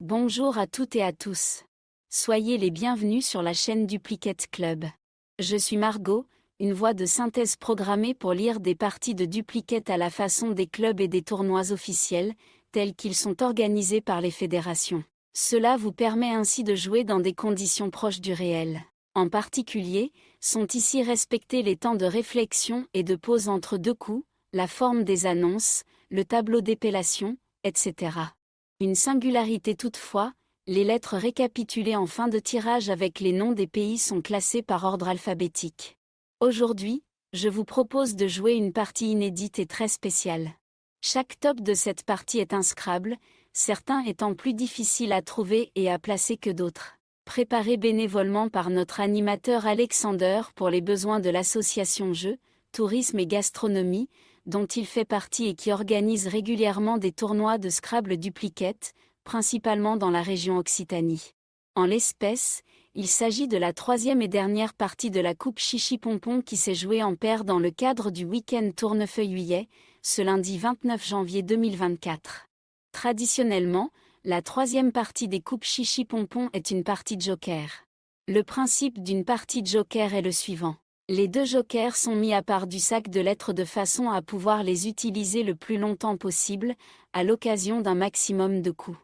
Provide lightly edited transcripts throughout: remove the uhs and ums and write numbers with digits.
Bonjour à toutes et à tous. Soyez les bienvenus sur la chaîne Duplicate Club. Je suis Margot, une voix de synthèse programmée pour lire des parties de Duplicate à la façon des clubs et des tournois officiels, tels qu'ils sont organisés par les fédérations. Cela vous permet ainsi de jouer dans des conditions proches du réel. En particulier, sont ici respectés les temps de réflexion et de pause entre deux coups, la forme des annonces, le tableau d'épellation, etc. Une singularité toutefois, les lettres récapitulées en fin de tirage avec les noms des pays sont classées par ordre alphabétique. Aujourd'hui, je vous propose de jouer une partie inédite et très spéciale. Chaque top de cette partie est un Scrabble, certains étant plus difficiles à trouver et à placer que d'autres. Préparé bénévolement par notre animateur Alexander pour les besoins de l'association Jeux, Tourisme et Gastronomie, dont il fait partie et qui organise régulièrement des tournois de Scrabble Duplicate, principalement dans la région Occitanie. En l'espèce, il s'agit de la troisième et dernière partie de la Coupe Chichi Pompon qui s'est jouée en paire dans le cadre du week-end Tournefeuille-Huillet, ce lundi 29 janvier 2024. Traditionnellement, la troisième partie des Coupes Chichi Pompon est une partie joker. Le principe d'une partie joker est le suivant. Les deux jokers sont mis à part du sac de lettres de façon à pouvoir les utiliser le plus longtemps possible, à l'occasion d'un maximum de coups.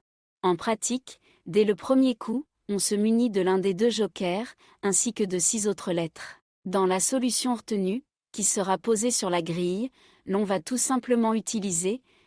En pratique, dès le premier coup, on se munit de l'un des deux jokers, ainsi que de 6 autres lettres. Dans la solution retenue, qui sera posée sur la grille, l'on va tout simplement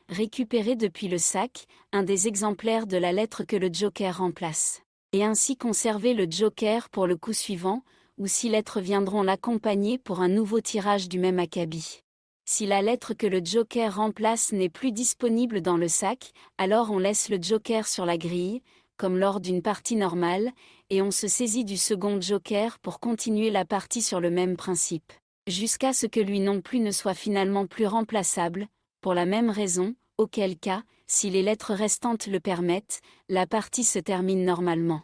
récupérer depuis le sac, un des exemplaires de la lettre que le joker remplace. Et ainsi conserver le joker pour le coup suivant, ou 6 lettres viendront l'accompagner pour un nouveau tirage du même acabit. Si la lettre que le joker remplace n'est plus disponible dans le sac, alors on laisse le joker sur la grille, comme lors d'une partie normale, et on se saisit du second joker pour continuer la partie sur le même principe. Jusqu'à ce que lui non plus ne soit finalement plus remplaçable, pour la même raison, auquel cas, si les lettres restantes le permettent, la partie se termine normalement.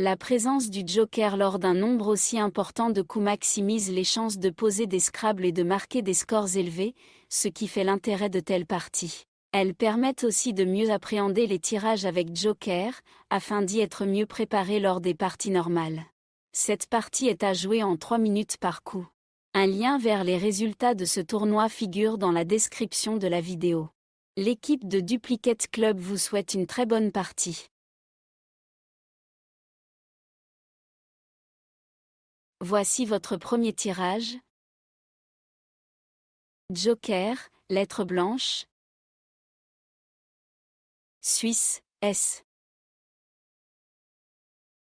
La présence du joker lors d'un nombre aussi important de coups maximise les chances de poser des Scrabble et de marquer des scores élevés, ce qui fait l'intérêt de telles parties. Elles permettent aussi de mieux appréhender les tirages avec joker, afin d'y être mieux préparé lors des parties normales. Cette partie est à jouer en 3 minutes par coup. Un lien vers les résultats de ce tournoi figure dans la description de la vidéo. L'équipe de Duplicate Club vous souhaite une très bonne partie. Voici votre premier tirage. Joker, lettre blanche. Suisse, S.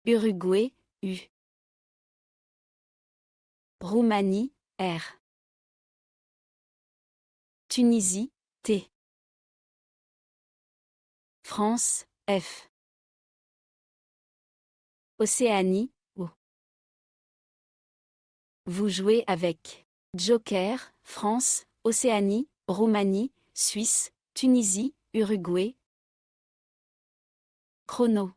Uruguay, U. Roumanie, R. Tunisie, T. France, F. Océanie, O. Vous jouez avec Joker, France, Océanie, Roumanie, Suisse, Tunisie, Uruguay. Chrono.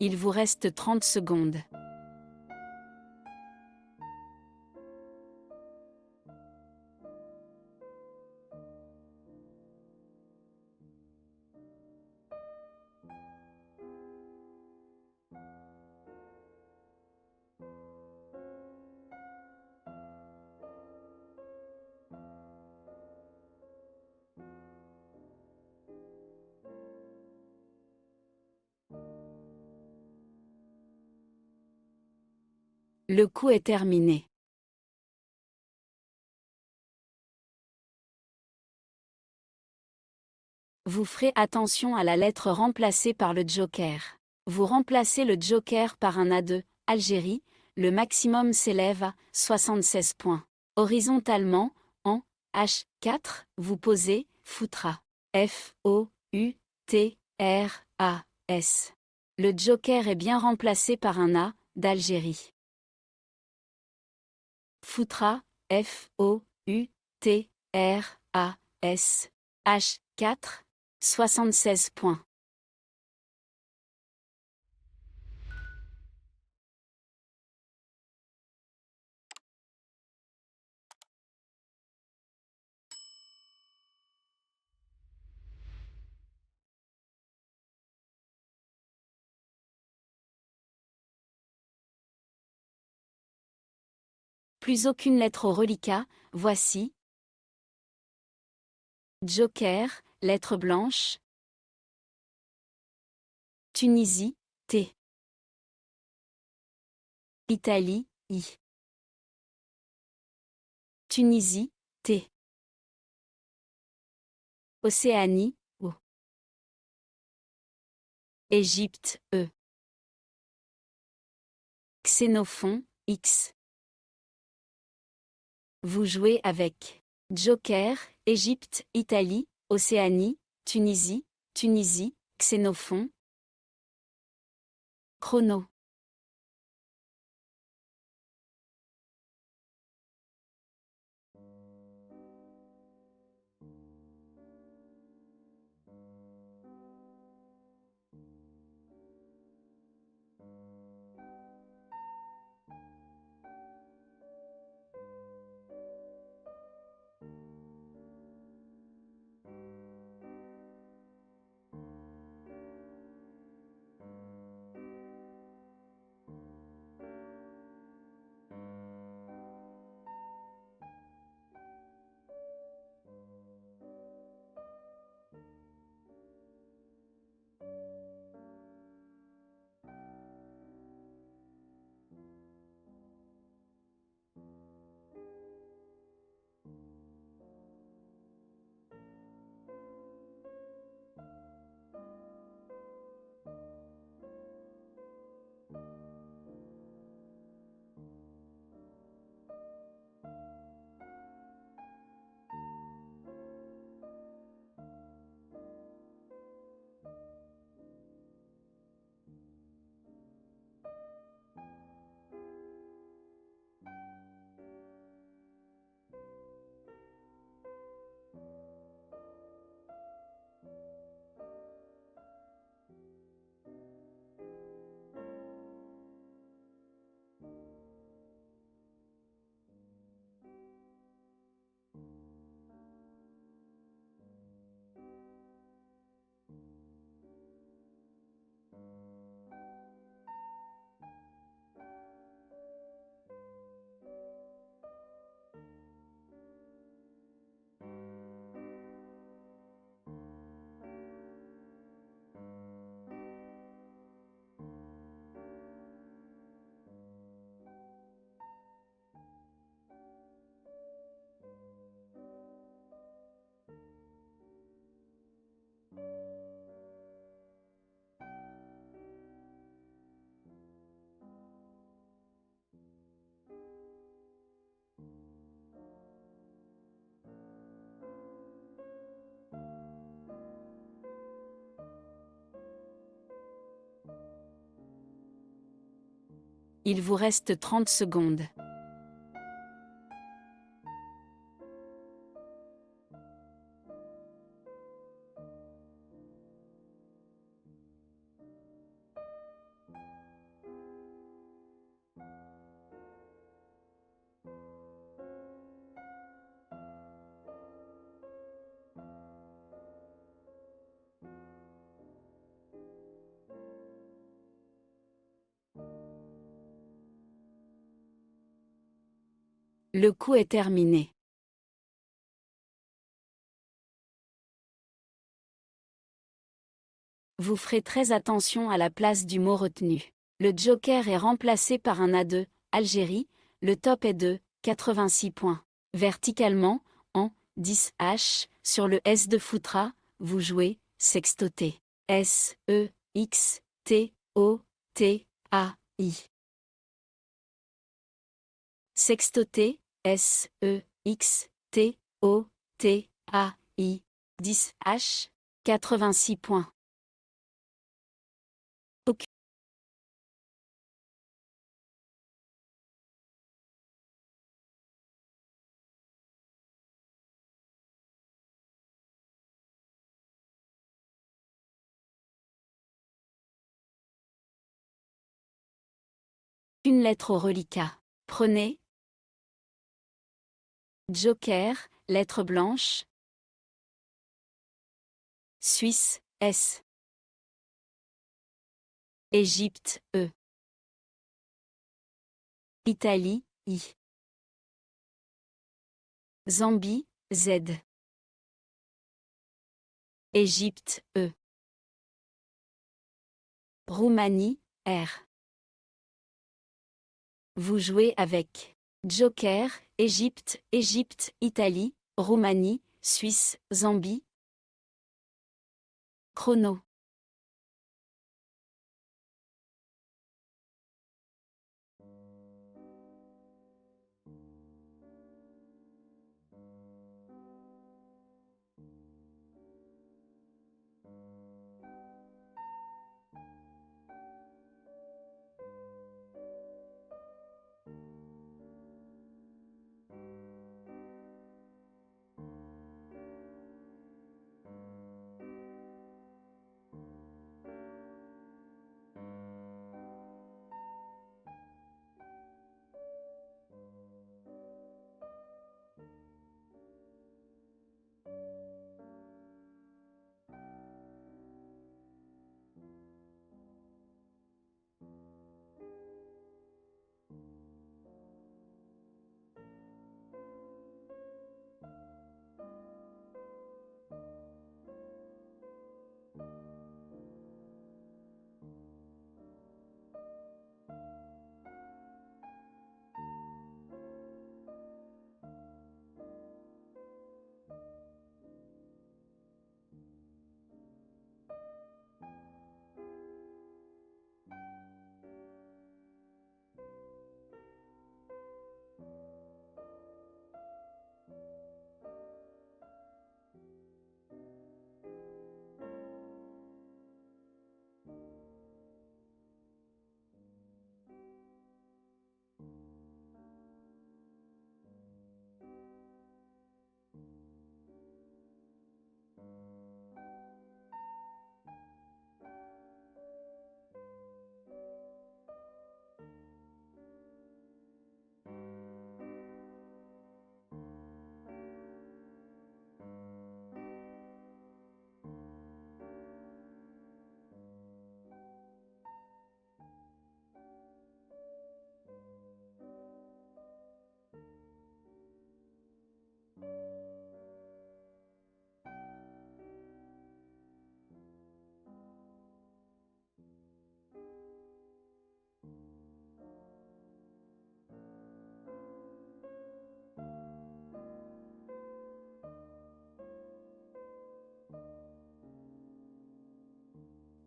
Il vous reste 30 secondes. Le coup est terminé. Vous ferez attention à la lettre remplacée par le joker. Vous remplacez le joker par un A2, Algérie, le maximum s'élève à 76 points. Horizontalement, en H4, vous posez Foutra. F-O-U-T-R-A-S. Le joker est bien remplacé par un A, d'Algérie. Foutra, F-O-U-T-R-A-S. H4, 76 points. Plus aucune lettre au reliquat, voici. Joker, lettre blanche. Tunisie, T. Italie, I. Tunisie, T. Océanie, O. Égypte, E. Xénophon, X. Vous jouez avec Joker, Égypte, Italie, Océanie, Tunisie, Xénophon. Chrono. Il vous reste 30 secondes. Le coup est terminé. Vous ferez très attention à la place du mot retenu. Le joker est remplacé par un A2, Algérie, le top est de 86 points. Verticalement, en 10 H, sur le S de Foutra, vous jouez sextoté. S-E-X-T-O-T-A-I. Sextoté, S-E-X-T-O-T-A-I. 10 H, 86 points. Une lettre au reliquat. Prenez. Joker, lettre blanche. Suisse, S. Égypte, E. Italie, I. Zambie, Z. Égypte, E. Roumanie, R. Vous jouez avec Joker, Égypte, Italie, Roumanie, Suisse, Zambie. Chrono.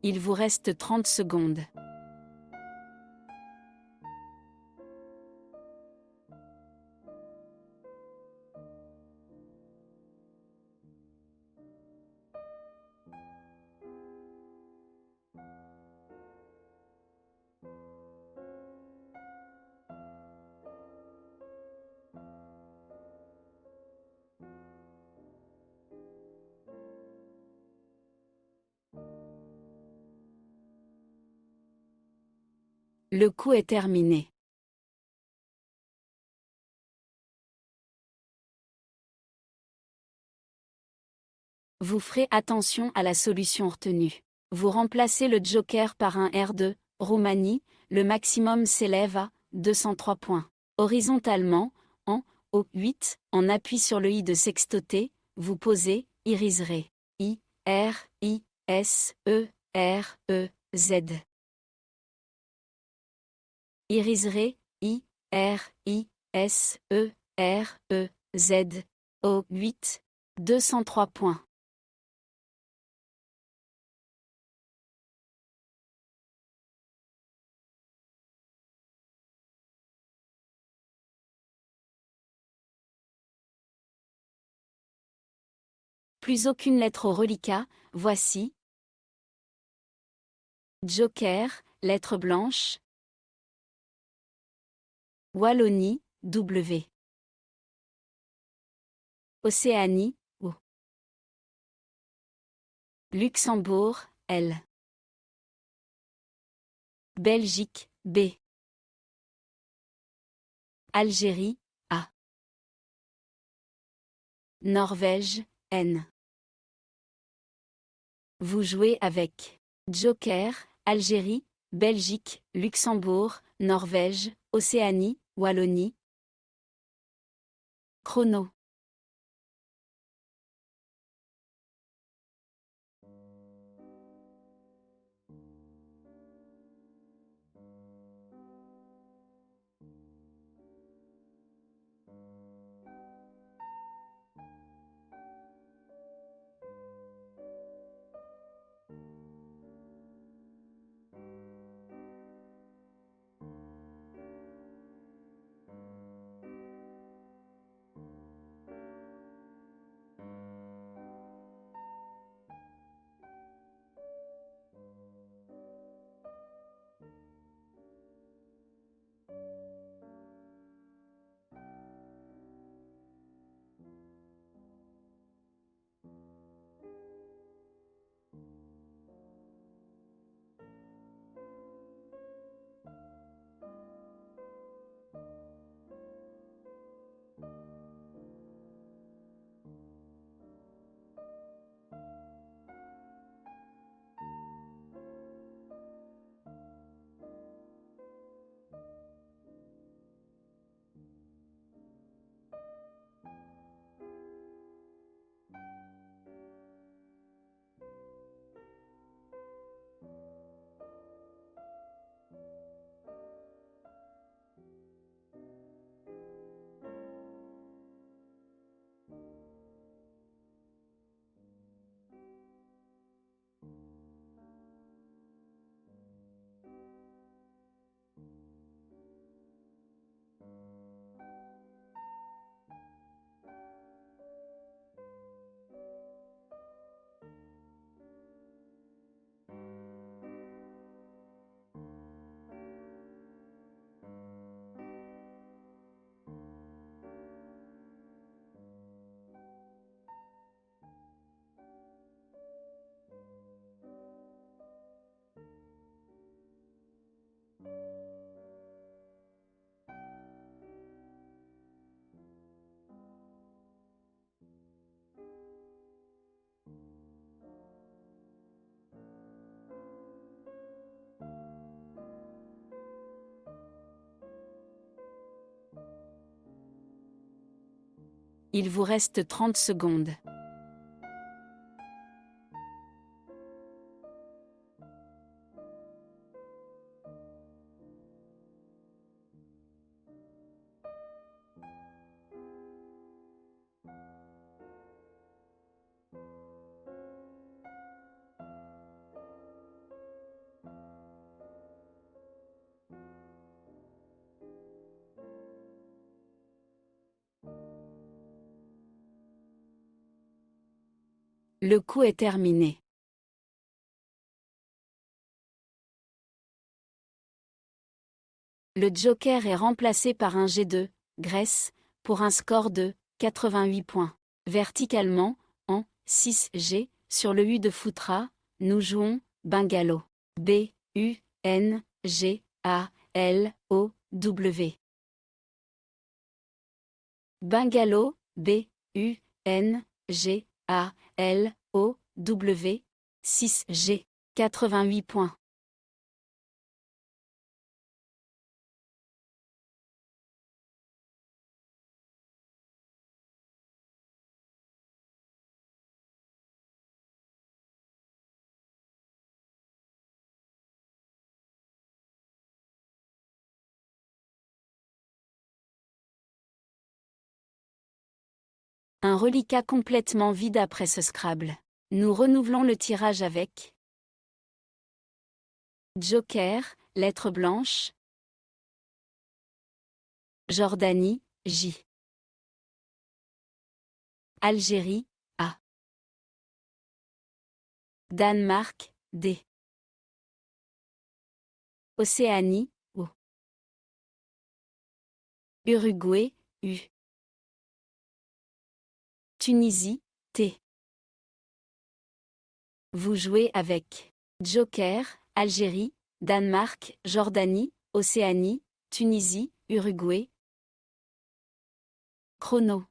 Il vous reste 30 secondes. Le coup est terminé. Vous ferez attention à la solution retenue. Vous remplacez le joker par un R2, Roumanie, le maximum s'élève à 203 points. Horizontalement, en Au 8, en appui sur le i de sextoté, vous posez, iriserez. I, R, I, S, E, R, E, Z. Iriserez, I, R, I, S, E, R, E, Z. Au 8, 203 points. Plus aucune lettre au reliquat, voici. Joker, lettre blanche. Wallonie, W. Océanie, O. Luxembourg, L. Belgique, B. Algérie, A. Norvège, N. Vous jouez avec Joker, Algérie, Belgique, Luxembourg, Norvège, Océanie, Wallonie. Chrono. Il vous reste 30 secondes. Le coup est terminé. Le joker est remplacé par un G2, Grèce, pour un score de 88 points. Verticalement, en 6G, sur le U de Foutra, nous jouons Bungalow. B, U, N, G, A, L, O, W. Bungalow, B, U, N, G, A, L, O, W. 6G. 88 points. Un reliquat complètement vide après ce Scrabble. Nous renouvelons le tirage avec Joker, lettre blanche. Jordanie, J. Algérie, A. Danemark, D. Océanie, O. Uruguay, U. Tunisie, T. Vous jouez avec Joker, Algérie, Danemark, Jordanie, Océanie, Tunisie, Uruguay. Chrono.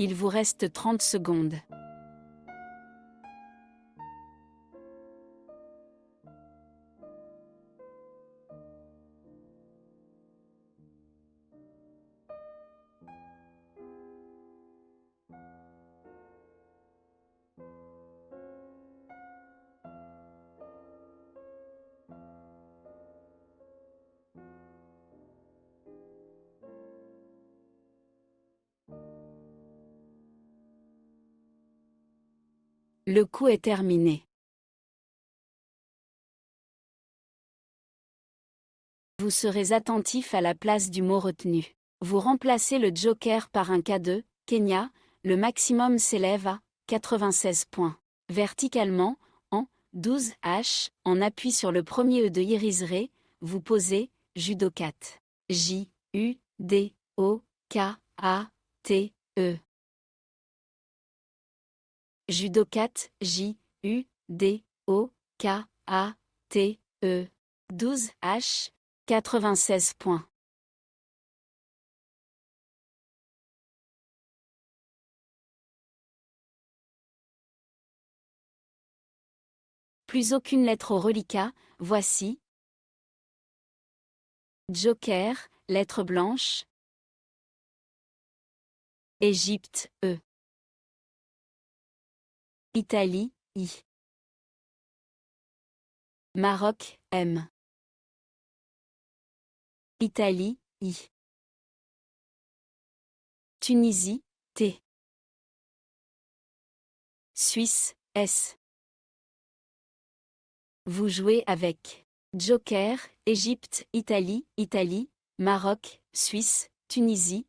Il vous reste 30 secondes. Le coup est terminé. Vous serez attentif à la place du mot retenu. Vous remplacez le joker par un K2, Kenya, le maximum s'élève à 96 points. Verticalement, en 12 H, en appui sur le premier E de Iriseray, vous posez Judokat. J, U, D, O, K, A, T, E. Judokat, J, U, D, O, K, A, T, E. 12 H, 96 points. Plus aucune lettre au reliquat, voici. Joker, lettre blanche. Égypte, E. Italie, I. Maroc, M. Italie, I. Tunisie, T. Suisse, S. Vous jouez avec Joker, Égypte, Italie, Italie, Maroc, Suisse, Tunisie.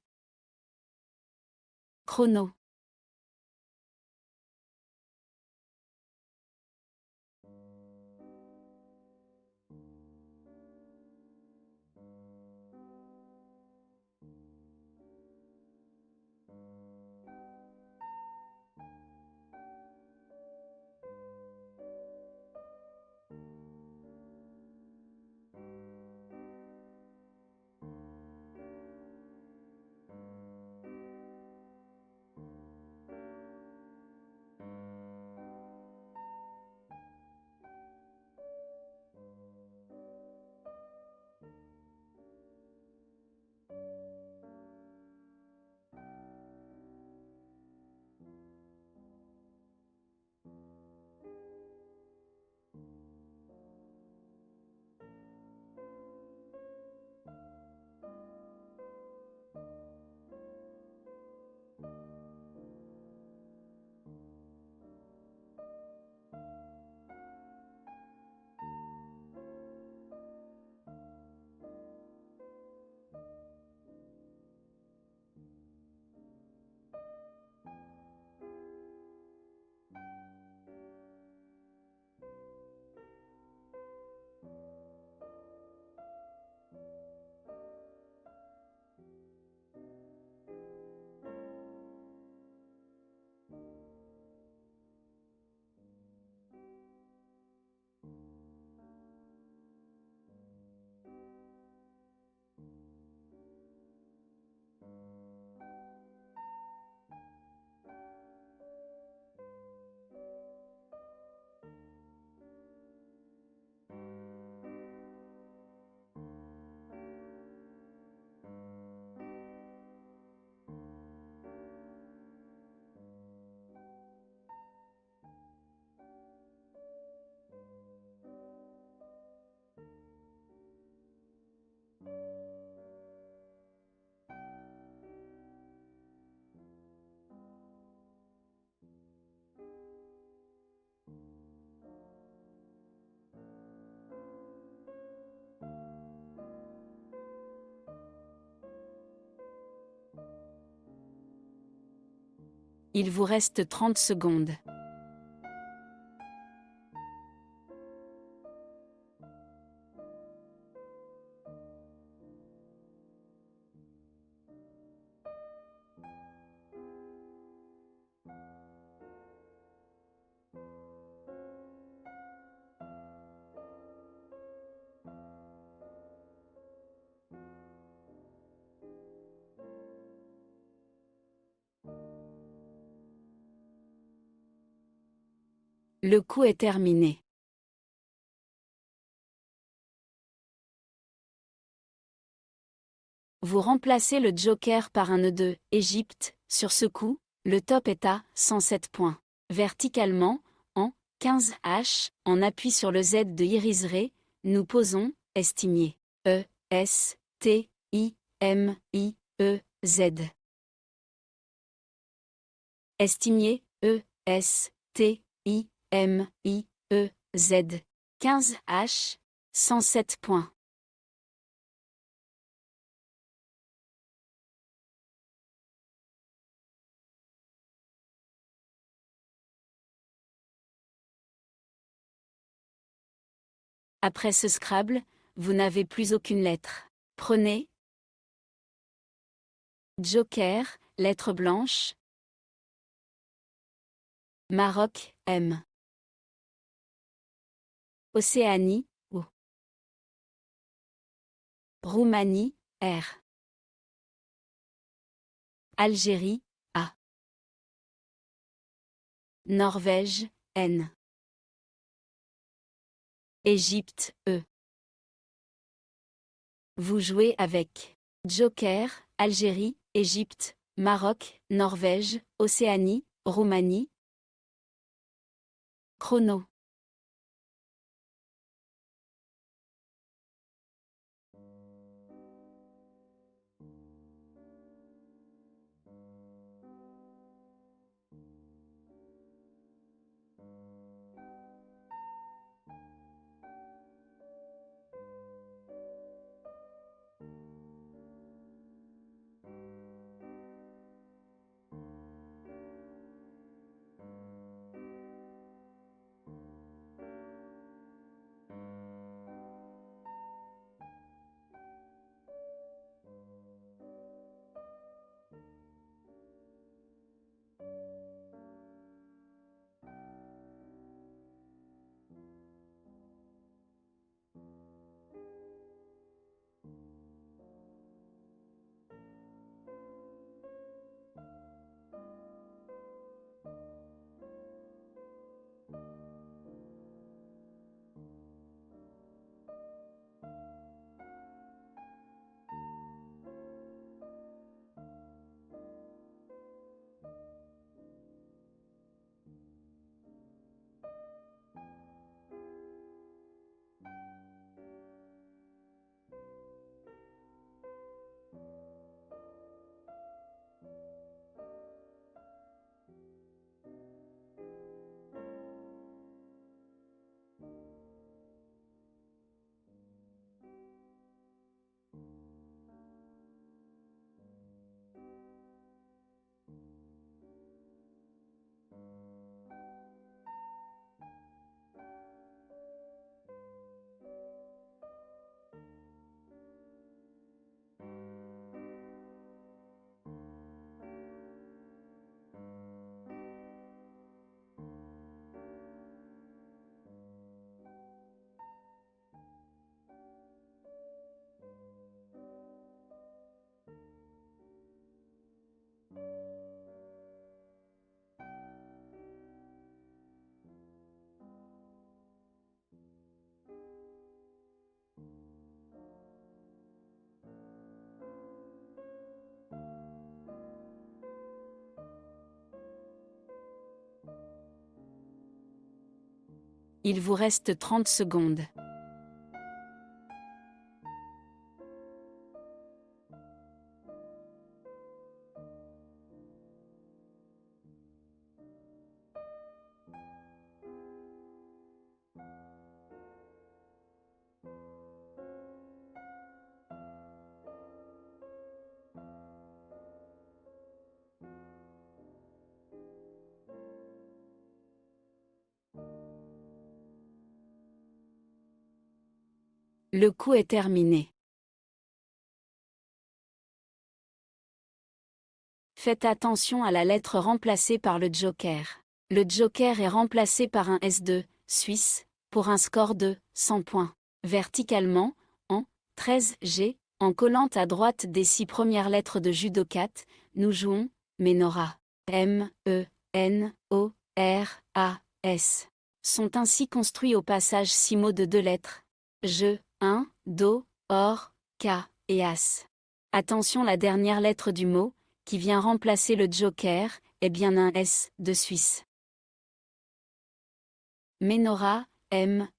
Chrono. Il vous reste 30 secondes. Le coup est terminé. Vous remplacez le joker par un nœud de Égypte. Sur ce coup, le top est à 107 points. Verticalement, en 15 H, en appui sur le Z de Irisray, nous posons estimé. E, S, T, I, M, I, E, Z. Estimé, E, S, T, I, M, I, E, Z. 15 H, 107 points. Après ce Scrabble, vous n'avez plus aucune lettre. Prenez Joker, lettre blanche. Maroc, M. Océanie, O. Roumanie, R. Algérie, A. Norvège, N. Égypte, E. Vous jouez avec Joker, Algérie, Égypte, Maroc, Norvège, Océanie, Roumanie. Chrono. Il vous reste 30 secondes. Le coup est terminé. Faites attention à la lettre remplacée par le joker. Le joker est remplacé par un S2, suisse, pour un score de 100 points. Verticalement, en 13G, en collant à droite des 6 premières lettres de judokat, nous jouons Menora. M-E-N-O-R-A-S. Sont ainsi construits au passage 6 mots de 2 lettres. Je, 1, Do, Or, K et As. Attention, la dernière lettre du mot, qui vient remplacer le joker, est bien un S de Suisse. Menora, M-E-N-O-R-A-S,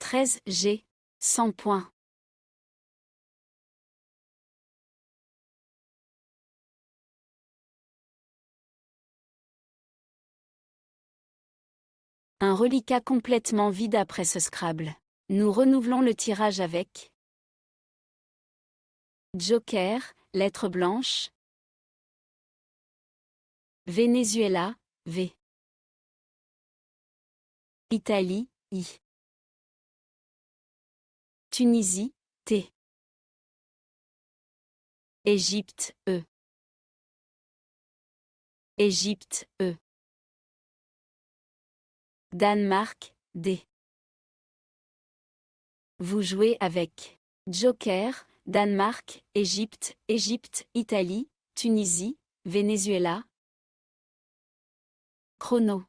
13G, 100 points. Un reliquat complètement vide après ce Scrabble. Nous renouvelons le tirage avec Joker, lettre blanche. Venezuela, V. Italie, I. Tunisie, T. Égypte, E. Égypte, E. Danemark, D. Vous jouez avec Joker, Danemark, Égypte, Égypte, Italie, Tunisie, Venezuela. Chrono.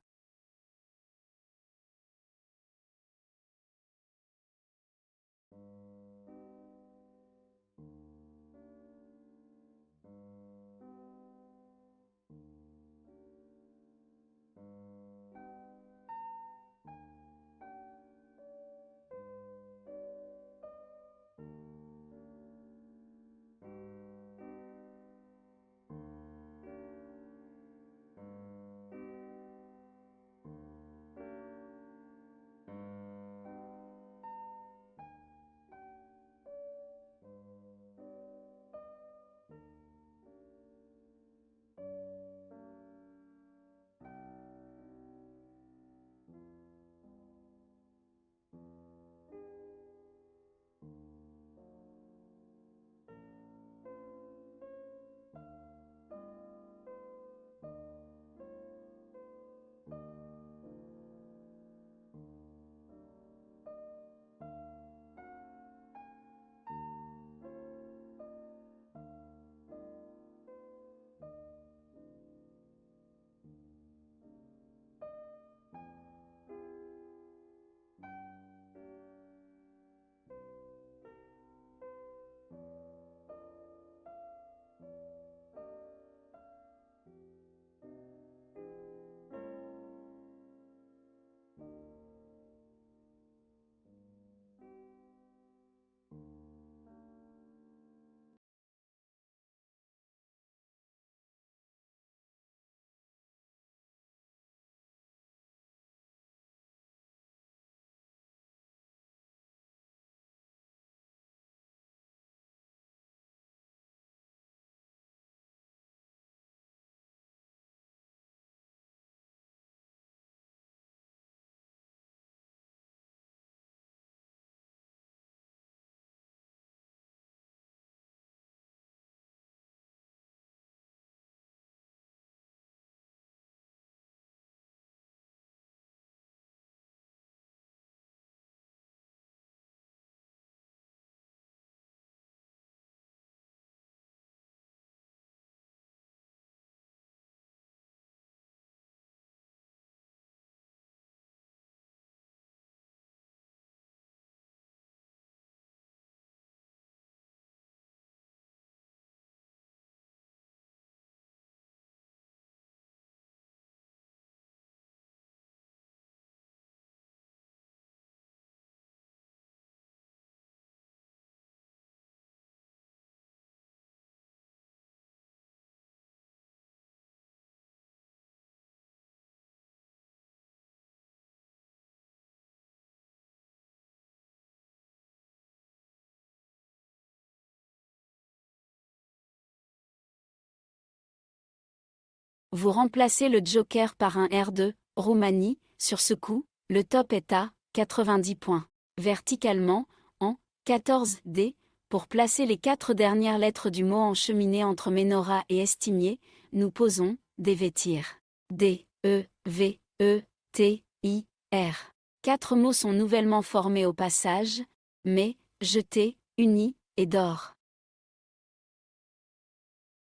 Vous remplacez le joker par un R2, Roumanie, sur ce coup, le top est à 90 points. Verticalement, en 14D, pour placer les 4 dernières lettres du mot encheminé entre Ménorah et Estimier, nous posons dévêtir. D, E, V, E, T, I, R. 4 mots sont nouvellement formés au passage, mais, jeté, uni, et d'or.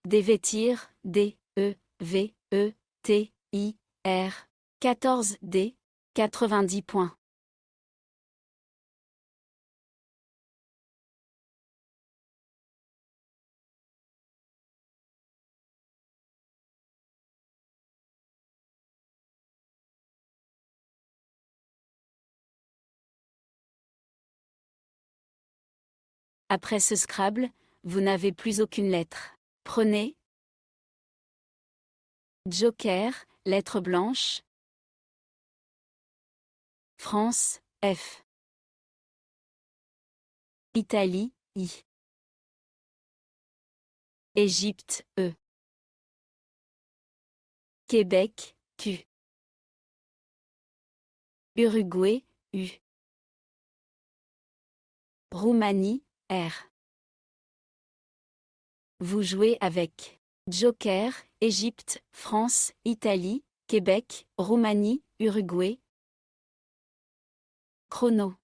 Dévêtir, D, E, V, E, T, I, R. 14D, 90 points. Après ce Scrabble, vous n'avez plus aucune lettre. Prenez Joker, lettre blanche. France, F. Italie, I. Égypte, E. Québec, Q. Uruguay, U. Roumanie, R. Vous jouez avec Joker, Égypte, France, Italie, Québec, Roumanie, Uruguay. Chrono.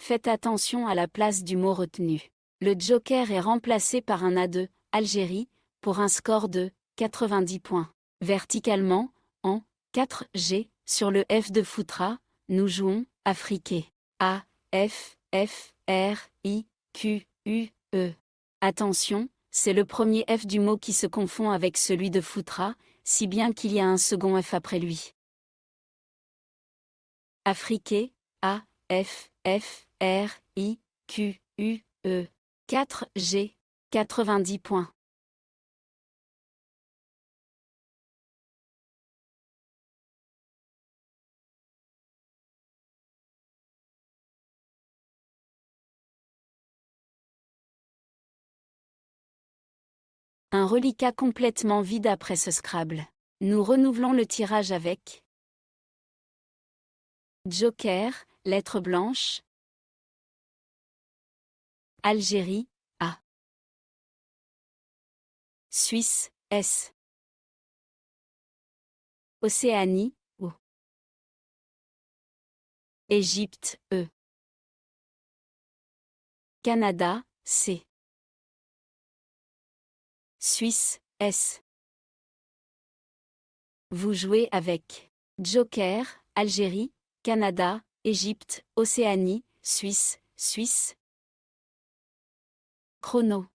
Faites attention à la place du mot retenu. Le joker est remplacé par un A2, Algérie, pour un score de 90 points. Verticalement, en 4G, sur le F de Foutra, nous jouons Afriqué. A, F, F, R, I, Q, U, E. Attention, c'est le premier F du mot qui se confond avec celui de foutra, si bien qu'il y a un second F après lui. Afriqué. A, F, F, R, I, Q, U, E. 4 G. 90 points. Un reliquat complètement vide après ce Scrabble. Nous renouvelons le tirage avec Joker, lettre blanche. Algérie, A. Suisse, S. Océanie, O. Égypte, E. Canada, C. Suisse, S. Vous jouez avec Joker, Algérie, Canada, Égypte, Océanie, Suisse, Suisse. Chrono.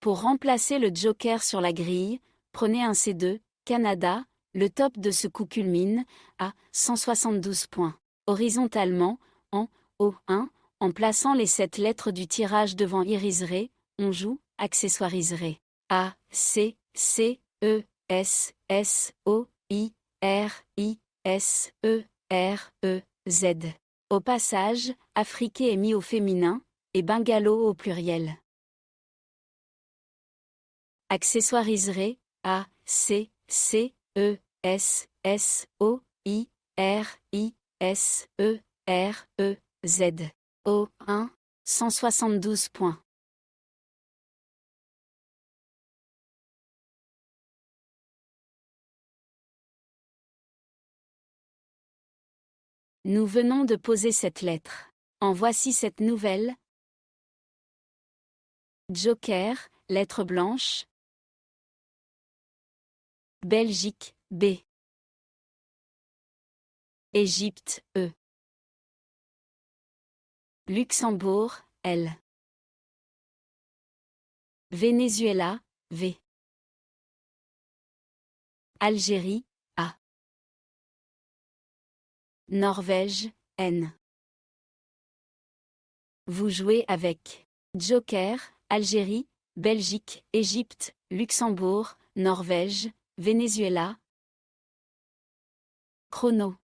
Pour remplacer le Joker sur la grille, prenez un C2, Canada, le top de ce coup culmine, à 172 points. Horizontalement, en O1, en plaçant les 7 lettres du tirage devant iriserait, on joue, accessoiriserait. A, C, C, E, S, S, O, I, R, I, S, E, R, E, Z. Au passage, afriqué est mis au féminin, et bungalow au pluriel. Accessoiriserai, A, C, C, E, S, S, O, I, R, I, S, E, R, E, Z. O, 1, 172 points. Nous venons de poser cette lettre. En voici cette nouvelle. Joker, lettre blanche. Belgique, B. Égypte, E. Luxembourg, L. Venezuela, V. Algérie, A. Norvège, N. Vous jouez avec Joker, Algérie, Belgique, Égypte, Luxembourg, Norvège, Venezuela. Chrono.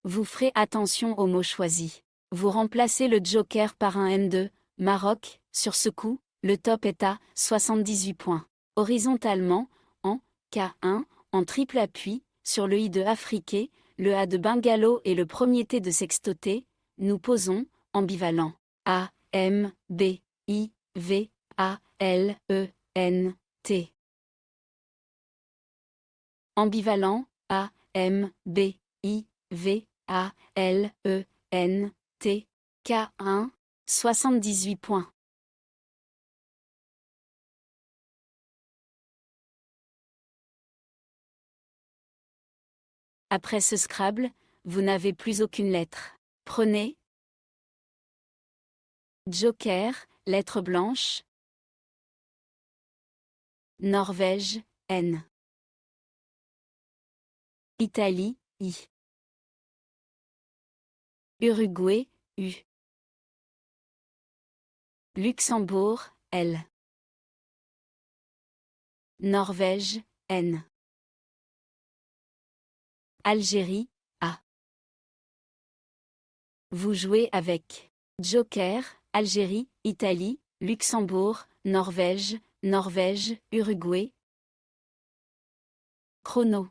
Vous ferez attention aux mots choisis. Vous remplacez le joker par un N2, Maroc, sur ce coup, le top est à 78 points. Horizontalement, en K1, en triple appui, sur le I de afriqué, le A de bungalow et le premier T de sextoté, nous posons, ambivalent. A, M, B, I, V, A, L, E, N, T. Ambivalent, A, M, B, I, V, A, L, E, N, T, K1, 78 points. Après ce Scrabble, vous n'avez plus aucune lettre. Prenez Joker, lettre blanche. Norvège, N. Italie, I. Uruguay, U. Luxembourg, L. Norvège, N. Algérie, A. Vous jouez avec Joker, Algérie, Italie, Luxembourg, Norvège, Uruguay. Chrono.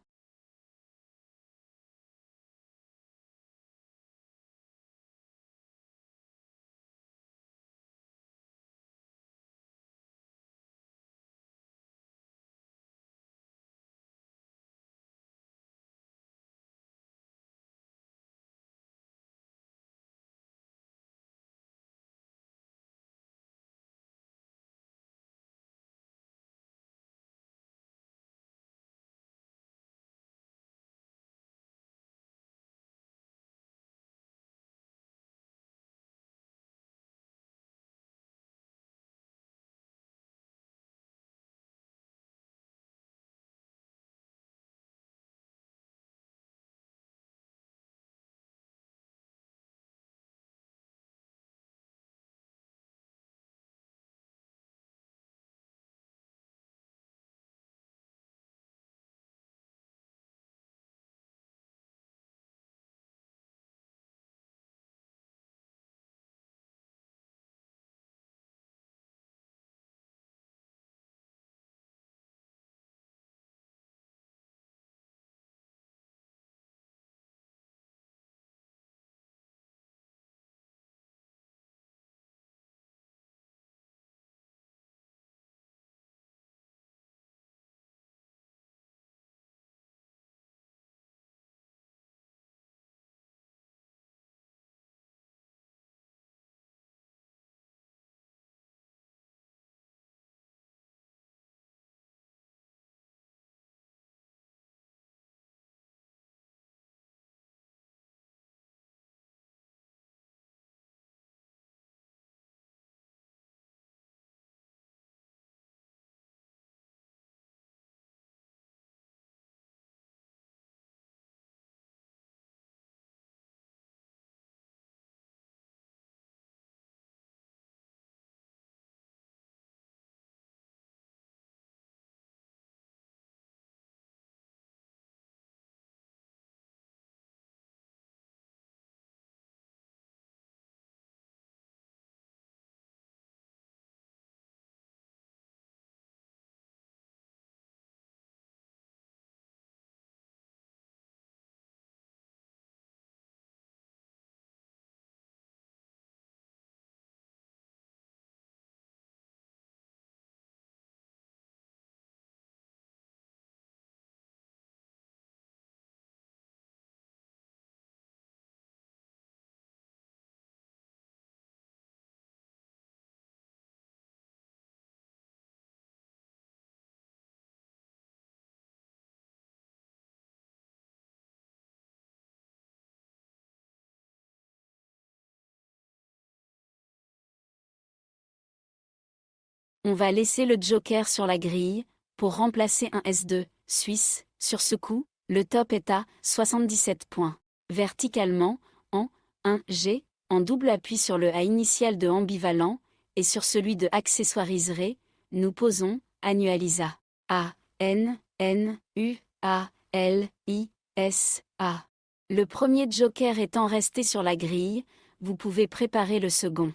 On va laisser le Joker sur la grille, pour remplacer un S2, Suisse. Sur ce coup, le top est à 77 points. Verticalement, en 1G, en double appui sur le A initial de ambivalent, et sur celui de accessoiriserait, nous posons Annualisa. A, N, N, U, A, L, I, S, A. Le premier Joker étant resté sur la grille, vous pouvez préparer le second.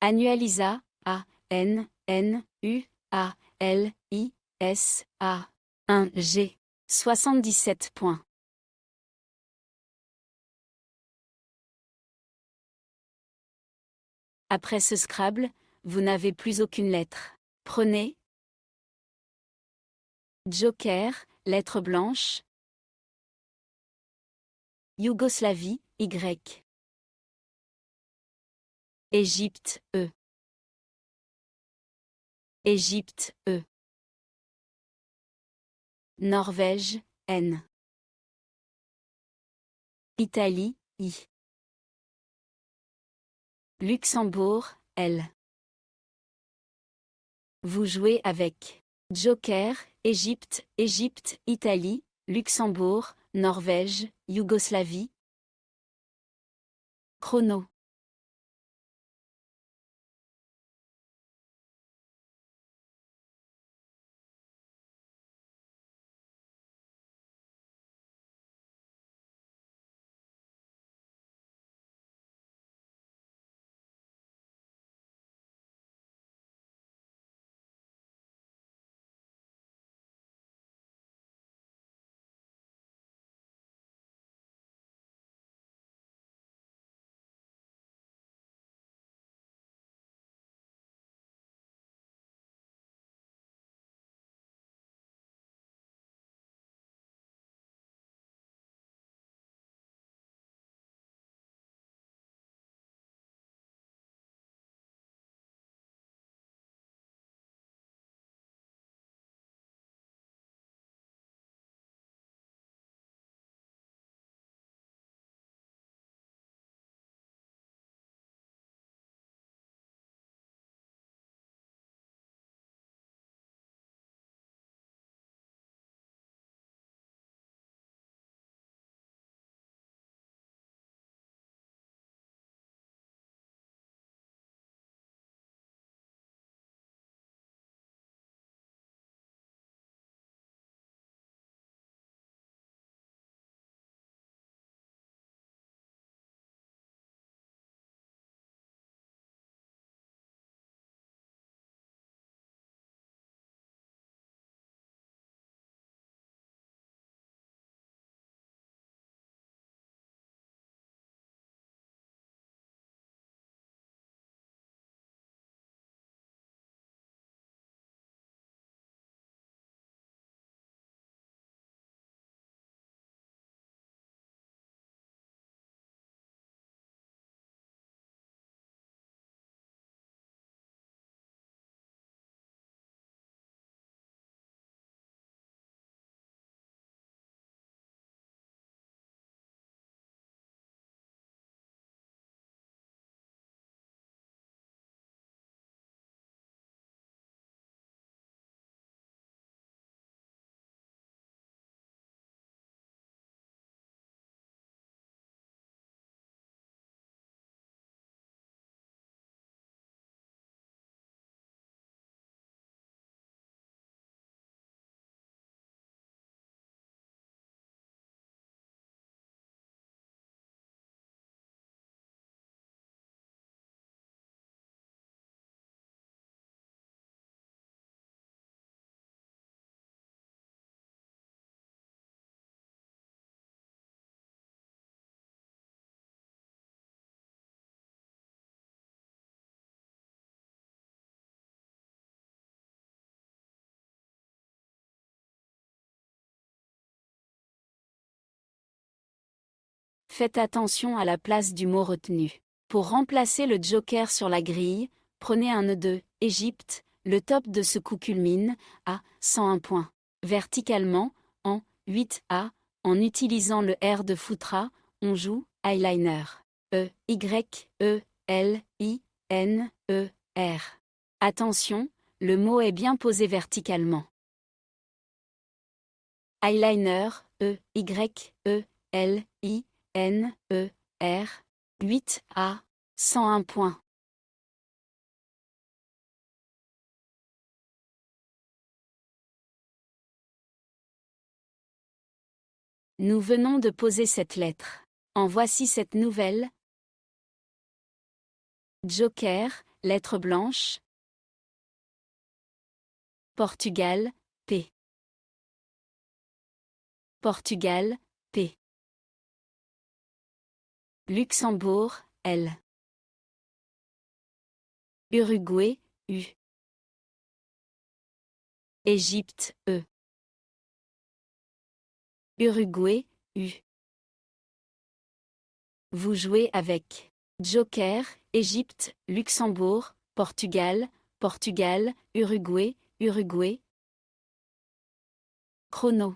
Annualisa, A, N, N, U, A, L, I, S, A. 1 G. 77 points. Après ce Scrabble, vous n'avez plus aucune lettre. Prenez Joker, lettre blanche. Yougoslavie, Y. Égypte, E. Égypte, E. Norvège, N. Italie, I. Luxembourg, L. Vous jouez avec Joker, Égypte, Égypte, Italie, Luxembourg, Norvège, Yougoslavie. Chrono. Faites attention à la place du mot retenu. Pour remplacer le joker sur la grille, prenez un nœud de Égypte, le top de ce coup culmine à 101 points. Verticalement, en 8A, en utilisant le R de Foutra, on joue eyeliner. E-Y-E-L-I-N-E-R. Attention, le mot est bien posé verticalement. Eyeliner, E-Y-E-L-I-N-E-R, 8A, 101 points. Nous venons de poser cette lettre. En voici cette nouvelle. Joker, lettre blanche. Portugal, P. Portugal, P. Luxembourg, L. Uruguay, U. Égypte, E. Uruguay, U. Vous jouez avec Joker, Égypte, Luxembourg, Portugal, Portugal, Uruguay, Uruguay. Chrono.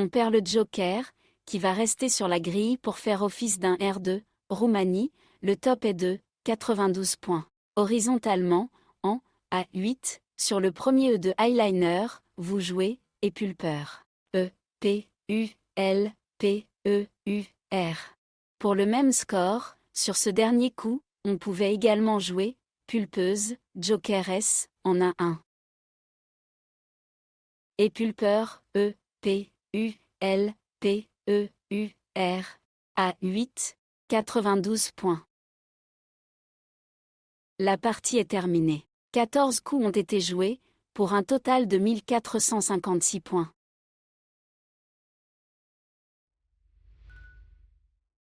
On perd le joker, qui va rester sur la grille pour faire office d'un R2, Roumanie, le top est de 92 points. Horizontalement, en A8, sur le premier E de eyeliner, vous jouez, et pulper. E, P, U, L, P, E, U, R. Pour le même score, sur ce dernier coup, on pouvait également jouer, pulpeuse, joker S, en A1. Et pulper, E, P, U, L, P, E, U, R, A8, 92 points. La partie est terminée. 14 coups ont été joués, pour un total de 1456 points.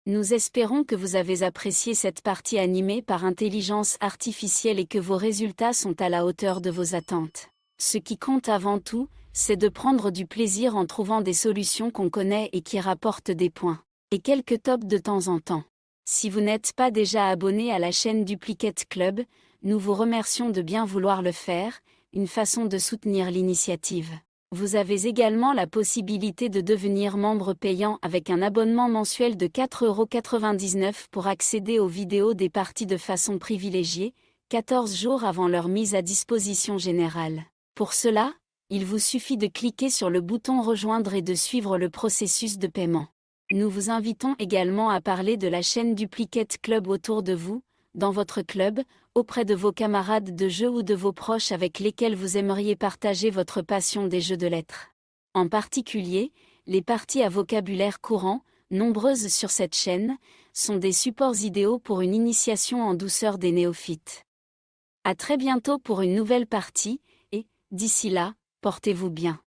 Nous espérons que vous avez apprécié cette partie animée par intelligence artificielle et que vos résultats sont à la hauteur de vos attentes. Ce qui compte avant tout, c'est de prendre du plaisir en trouvant des solutions qu'on connaît et qui rapportent des points. Et quelques tops de temps en temps. Si vous n'êtes pas déjà abonné à la chaîne Duplicate Club, nous vous remercions de bien vouloir le faire, une façon de soutenir l'initiative. Vous avez également la possibilité de devenir membre payant avec un abonnement mensuel de 4,99 € pour accéder aux vidéos des parties de façon privilégiée, 14 jours avant leur mise à disposition générale. Pour cela, il vous suffit de cliquer sur le bouton Rejoindre et de suivre le processus de paiement. Nous vous invitons également à parler de la chaîne Duplicate Club autour de vous, dans votre club, auprès de vos camarades de jeu ou de vos proches avec lesquels vous aimeriez partager votre passion des jeux de lettres. En particulier, les parties à vocabulaire courant, nombreuses sur cette chaîne, sont des supports idéaux pour une initiation en douceur des néophytes. À très bientôt pour une nouvelle partie, et, d'ici là, portez-vous bien.